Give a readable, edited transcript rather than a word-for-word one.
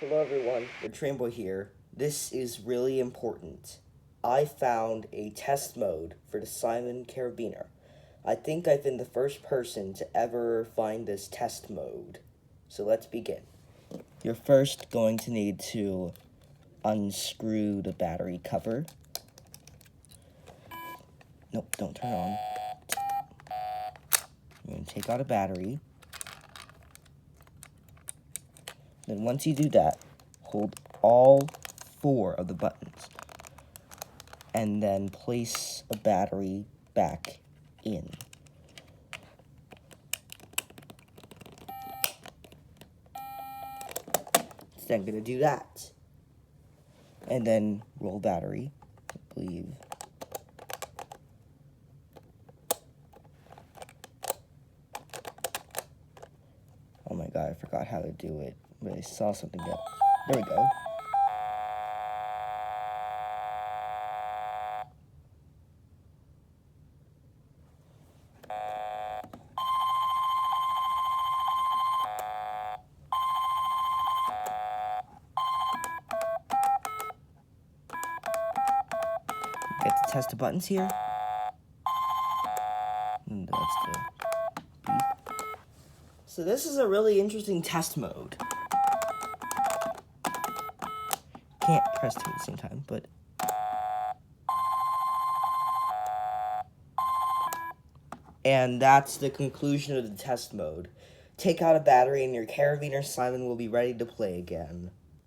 Hello everyone, the Train Boy here. This is really important. I found a test mode for the Simon Carabiner. I think I've been the first person to ever find this test mode. So let's begin. You're first going to need to unscrew the battery cover. Nope, don't turn it on. You're going to take out a battery. Then once you do that, hold all 4 of the buttons. And then place a battery back in. So I'm gonna do that. And then roll battery, I believe. Oh my god, I forgot how to do it. But I saw something that, there we go. Get to test the buttons here. And that's the beep. So this is a really interesting test mode. Can't press 2 at the same time, but... And that's the conclusion of the test mode. Take out a battery and your Carabiner Simon will be ready to play again.